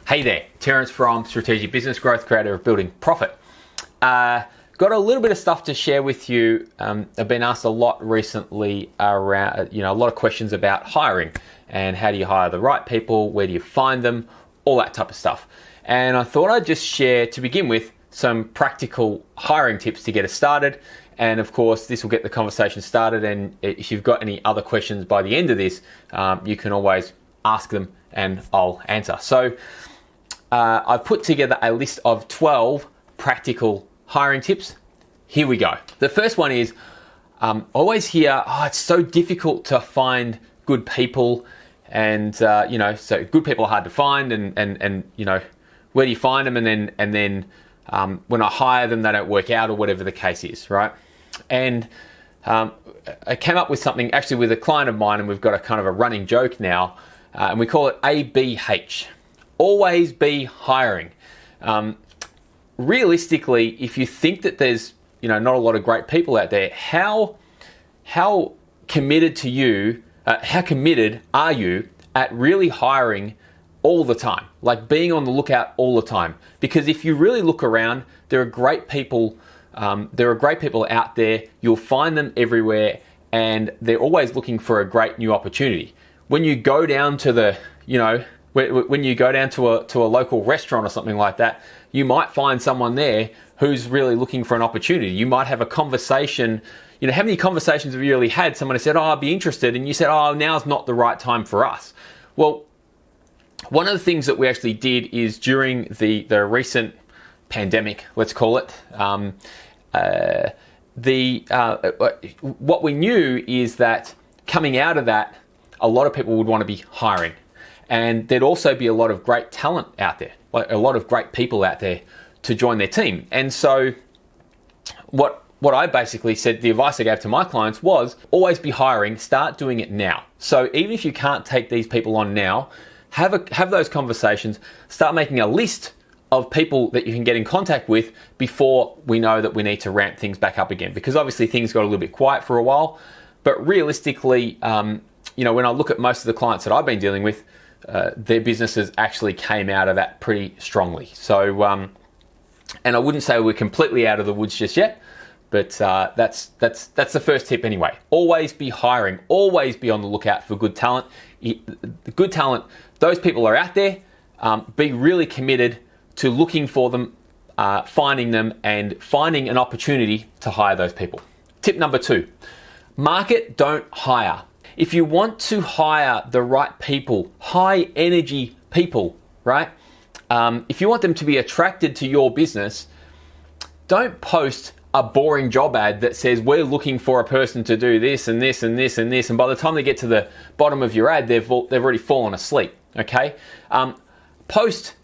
Hey there, Terence from Strategic Business Growth, creator of Building Profit. Got a little bit of stuff to share with you. I've been asked a lot recently around, a lot of questions about hiring and how do you hire the right people, where do you find them, all that type of stuff. And I thought I'd just share, to begin with, some practical hiring tips to get us started. And of course, this will get the conversation started. And if you've got any other questions by the end of this, you can always ask them and I'll answer. So I've put together a list of 12 practical hiring tips. Here we go. The first one is, always hear, it's so difficult to find good people. And, so good people are hard to find and where do you find them? And then when I hire them, they don't work out or whatever the case is, right? And I came up with something actually with a client of mine, and we've got a kind of a running joke now, and we call it ABH. Always be hiring. Realistically, if you think that there's not a lot of great people out there, how committed are you at really hiring all the time, like being on the lookout all the time? Because if you really look around, there are great people. There are great people out there. You'll find them everywhere, and they're always looking for a great new opportunity. When you go down to when you go down to a local restaurant or something like that, you might find someone there who's really looking for an opportunity. You might have a conversation. How many conversations have you really had? Someone said, I'd be interested. And you said, now's not the right time for us. Well, one of the things that we actually did is during the recent pandemic, let's call it, what we knew is that coming out of that, a lot of people would want to be hiring. And there'd also be a lot of great talent out there, like a lot of great people out there to join their team. And so what I basically said, the advice I gave to my clients was always be hiring, start doing it now. So even if you can't take these people on now, have those conversations, start making a list of people that you can get in contact with before we know that we need to ramp things back up again. Because obviously things got a little bit quiet for a while, but realistically, when I look at most of the clients that I've been dealing with, their businesses actually came out of that pretty strongly. So, and I wouldn't say we're completely out of the woods just yet, but that's the first tip anyway. Always be hiring. Always be on the lookout for good talent. Good talent, those people are out there. Be really committed to looking for them, finding them, and finding an opportunity to hire those people. Tip number 2, market, don't hire. If you want to hire the right people, high energy people, right? If you want them to be attracted to your business, don't post a boring job ad that says we're looking for a person to do this and this and this and this, and by the time they get to the bottom of your ad, they've already fallen asleep. Okay, post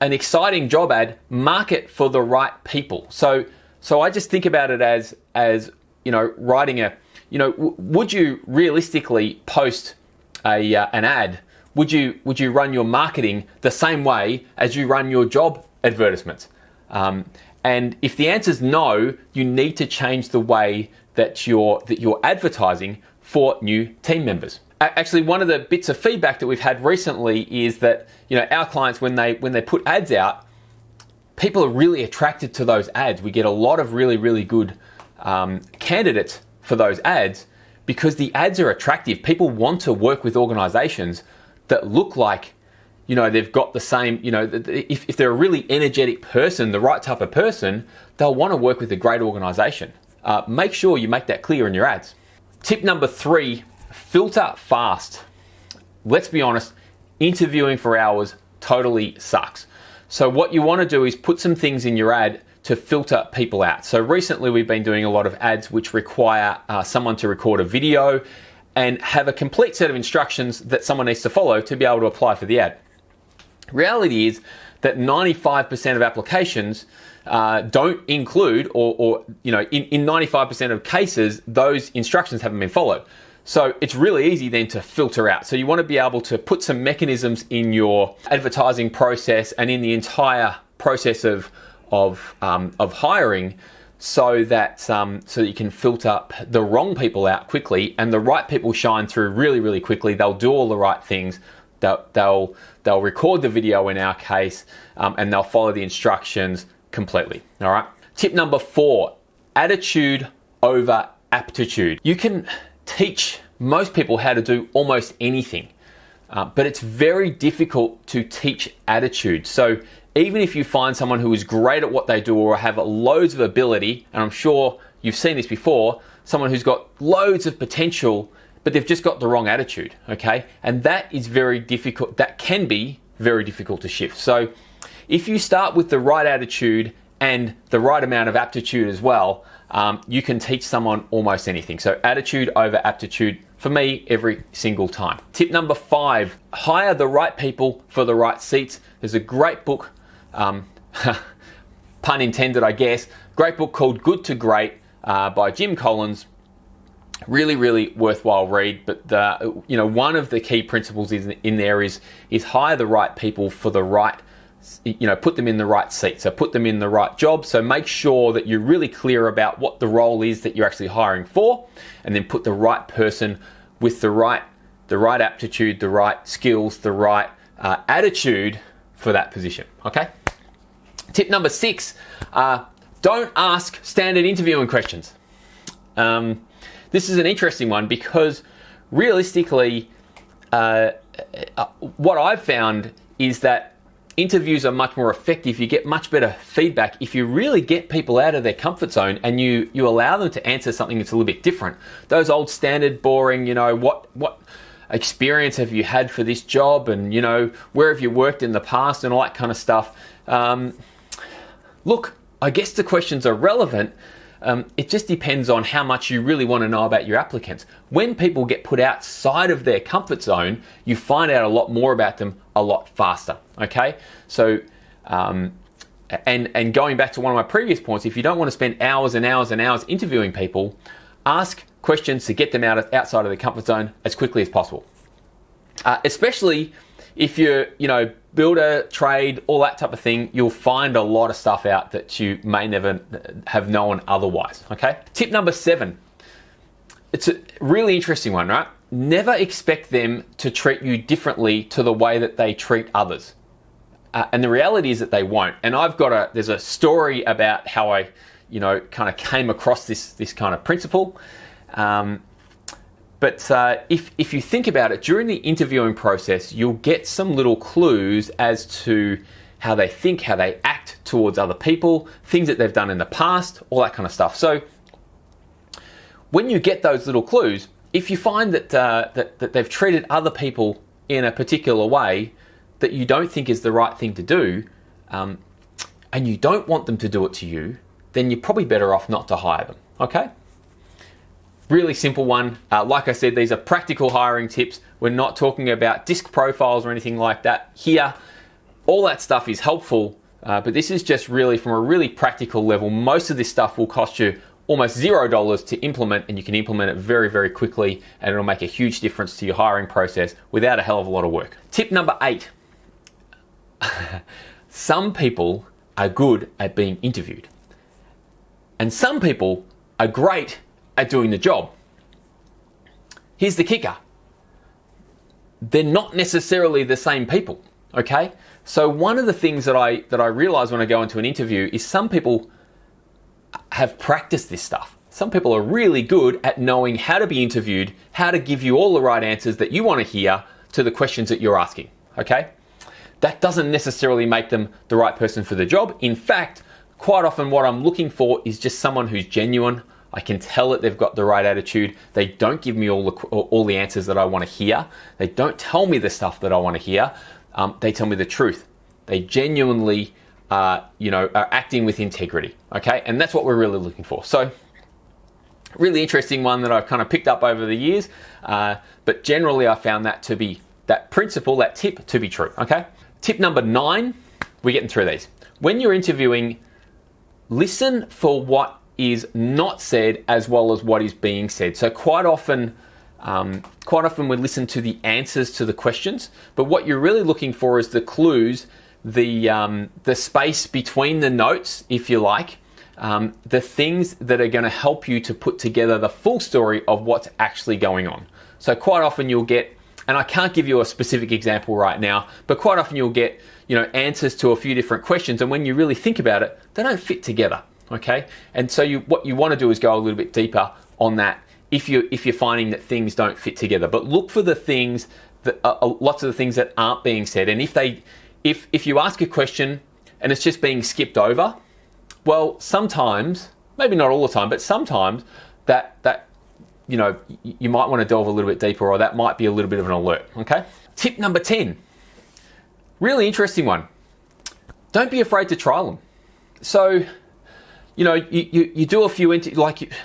an exciting job ad, market for the right people. So I just think about it as writing a. Would you realistically post an ad? Would you run your marketing the same way as you run your job advertisements? And if the answer is no, you need to change the way that you're advertising for new team members. Actually, one of the bits of feedback that we've had recently is that our clients, when they put ads out, people are really attracted to those ads. We get a lot of really, really good candidates for those ads because the ads are attractive. People want to work with organizations that look like, they've got the same, if they're a really energetic person, the right type of person, they'll want to work with a great organization. Make sure you make that clear in your ads. Tip number 3, filter fast. Let's be honest, interviewing for hours totally sucks. So what you want to do is put some things in your ad to filter people out. So recently we've been doing a lot of ads which require someone to record a video and have a complete set of instructions that someone needs to follow to be able to apply for the ad. Reality is that 95% of applications don't include or in 95% of cases, those instructions haven't been followed. So it's really easy then to filter out. So you want to be able to put some mechanisms in your advertising process and in the entire process of hiring so that you can filter the wrong people out quickly and the right people shine through really, really quickly. They'll do all the right things. They'll record the video in our case, and they'll follow the instructions completely. All right. Tip number 4, attitude over aptitude. You can teach most people how to do almost anything, but it's very difficult to teach attitude. So even if you find someone who is great at what they do or have loads of ability, and I'm sure you've seen this before, someone who's got loads of potential, but they've just got the wrong attitude, okay? And that is very difficult. That can be very difficult to shift. So if you start with the right attitude and the right amount of aptitude as well, you can teach someone almost anything. So attitude over aptitude for me every single time. Tip number 5, hire the right people for the right seats. There's a great book, pun intended, I guess, great book called Good to Great by Jim Collins. Really, really worthwhile read. But one of the key principles in there is hire the right people for the right, put them in the right seat. So put them in the right job. So make sure that you're really clear about what the role is that you're actually hiring for, and then put the right person with the right aptitude, the right skills, the right attitude for that position. Okay. Tip number 6, don't ask standard interviewing questions. This is an interesting one because realistically, what I've found is that interviews are much more effective. You get much better feedback if you really get people out of their comfort zone and you allow them to answer something that's a little bit different. Those old standard boring, what experience have you had for this job, and where have you worked in the past, and all that kind of stuff. Look, I guess the questions are relevant. It just depends on how much you really want to know about your applicants. When people get put outside of their comfort zone, you find out a lot more about them a lot faster, okay? So, and going back to one of my previous points, if you don't want to spend hours and hours and hours interviewing people, ask questions to get them outside of their comfort zone as quickly as possible. Especially if you're, builder, trade, all that type of thing, you'll find a lot of stuff out that you may never have known otherwise, okay? Tip number 7, it's a really interesting one, right? Never expect them to treat you differently to the way that they treat others. And the reality is that they won't. And there's a story about how I, kind of came across this kind of principle. But if you think about it, during the interviewing process, you'll get some little clues as to how they think, how they act towards other people, things that they've done in the past, all that kind of stuff. So when you get those little clues, if you find that that they've treated other people in a particular way that you don't think is the right thing to do, and you don't want them to do it to you, then you're probably better off not to hire them, okay? Really simple one. Like I said, these are practical hiring tips. We're not talking about disc profiles or anything like that here. All that stuff is helpful, but this is just really from a really practical level. Most of this stuff will cost you almost $0 to implement, and you can implement it very, very quickly, and it'll make a huge difference to your hiring process without a hell of a lot of work. Tip number 8. Some people are good at being interviewed, and some people are great at doing the job. Here's the kicker. They're not necessarily the same people, okay? So one of the things that I realize when I go into an interview is some people have practiced this stuff. Some people are really good at knowing how to be interviewed, how to give you all the right answers that you want to hear to the questions that you're asking, okay? That doesn't necessarily make them the right person for the job. In fact, quite often what I'm looking for is just someone who's genuine. I can tell that they've got the right attitude. They don't give me all the answers that I want to hear. They don't tell me the stuff that I want to hear. They tell me the truth. They genuinely, are acting with integrity. Okay, and that's what we're really looking for. So, really interesting one that I've kind of picked up over the years. But generally, I found that tip to be true. Okay. Tip number 9. We're getting through these. When you're interviewing, listen for what is not said as well as what is being said. So quite often we listen to the answers to the questions, but what you're really looking for is the clues, the space between the notes, if you like, the things that are going to help you to put together the full story of what's actually going on. So quite often you'll get And I can't give you a specific example right now, but quite often you'll get, answers to a few different questions, and when you really think about it, they don't fit together, okay? And so what you want to do is go a little bit deeper on that if you're finding that things don't fit together. But look for the things that lots of the things that aren't being said, and if you ask a question and it's just being skipped over, well, sometimes, maybe not all the time, but sometimes that you might want to delve a little bit deeper, or that might be a little bit of an alert, okay? Tip number 10, really interesting one. Don't be afraid to trial them. So, you do a few,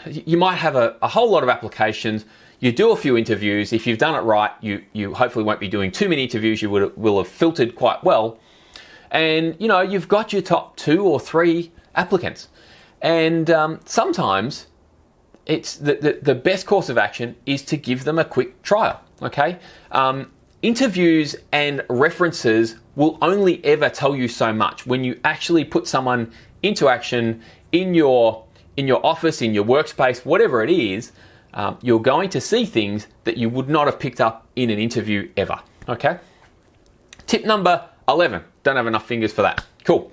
you might have a whole lot of applications, you do a few interviews. If you've done it right, you hopefully won't be doing too many interviews, you will have filtered quite well. And, you've got your top 2 or 3 applicants. And sometimes it's the best course of action is to give them a quick trial, okay? Interviews and references will only ever tell you so much. When you actually put someone into action in your office, in your workspace, whatever it is, you're going to see things that you would not have picked up in an interview ever, okay? Tip number 11, don't have enough fingers for that. Cool.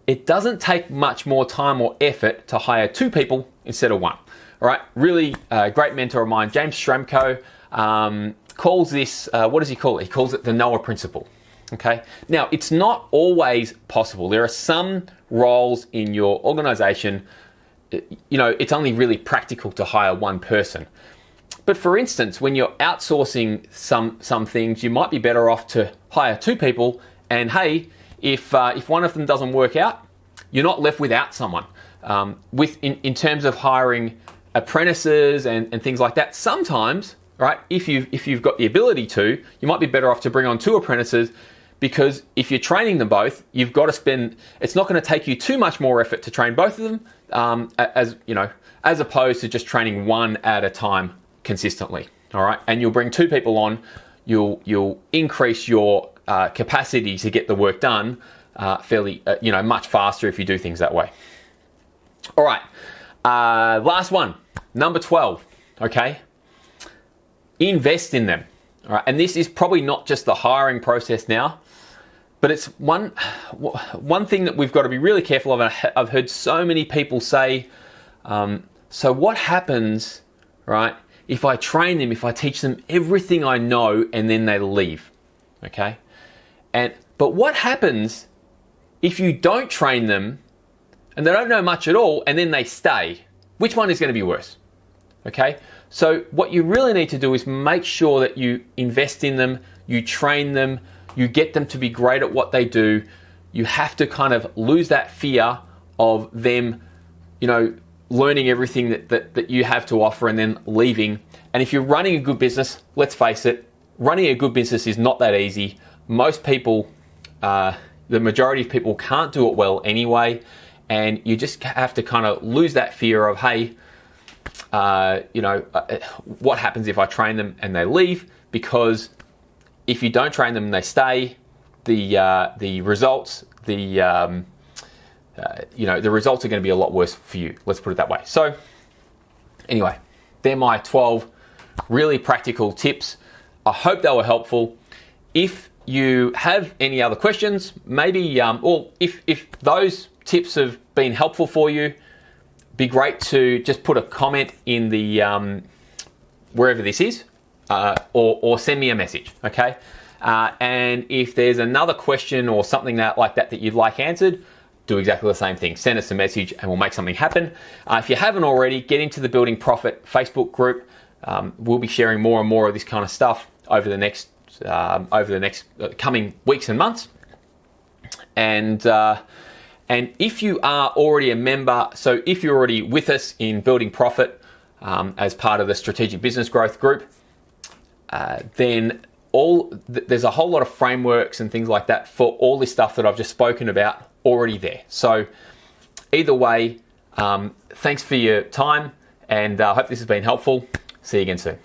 It doesn't take much more time or effort to hire 2 people instead of 1. All right, really great mentor of mine, James Schramko, calls this, what does he call it? He calls it the Noah principle, okay? Now, it's not always possible. There are some roles in your organization, it's only really practical to hire 1 person. But for instance, when you're outsourcing some things, you might be better off to hire 2 people, and hey, if one of them doesn't work out, you're not left without someone. In terms of hiring apprentices and things like that, sometimes, right, if you've got the ability to, you might be better off to bring on 2 apprentices, because if you're training them both, you've got to spend, it's not going to take you too much more effort to train both of them, as opposed to just training 1 at a time consistently. All right, and you'll bring 2 people on, you'll increase your capacity to get the work done fairly, much faster if you do things that way. All right, last one, number 12. Okay, invest in them. All right, and this is probably not just the hiring process now, but it's one thing that we've got to be really careful of. I've heard so many people say, so what happens, right, if I train them, if I teach them everything I know and then they leave, okay? But what happens if you don't train them and they don't know much at all and then they stay? Which one is going to be worse, okay? So what you really need to do is make sure that you invest in them, you train them, you get them to be great at what they do. You have to kind of lose that fear of them, learning everything that you have to offer and then leaving. And if you're running a good business, let's face it, running a good business is not that easy. Most people, the majority of people can't do it well anyway. And you just have to kind of lose that fear of, hey, what happens if I train them and they leave? Because if you don't train them and they stay, the results, the results are going to be a lot worse for you. Let's put it that way. So anyway, they're my 12 really practical tips. I hope they were helpful. If you have any other questions, maybe, or if those tips have been helpful for you, be great to just put a comment in the wherever this is, or send me a message, okay? And if there's another question or something like that you'd like answered, do exactly the same thing. Send us a message and we'll make something happen. If you haven't already, get into the Building Profit Facebook group. We'll be sharing more and more of this kind of stuff over the next coming weeks and months. And if you are already a member, so if you're already with us in Building Profit as part of the Strategic Business Growth Group, then there's a whole lot of frameworks and things like that for all this stuff that I've just spoken about already there. So either way, thanks for your time, and I hope this has been helpful. See you again soon.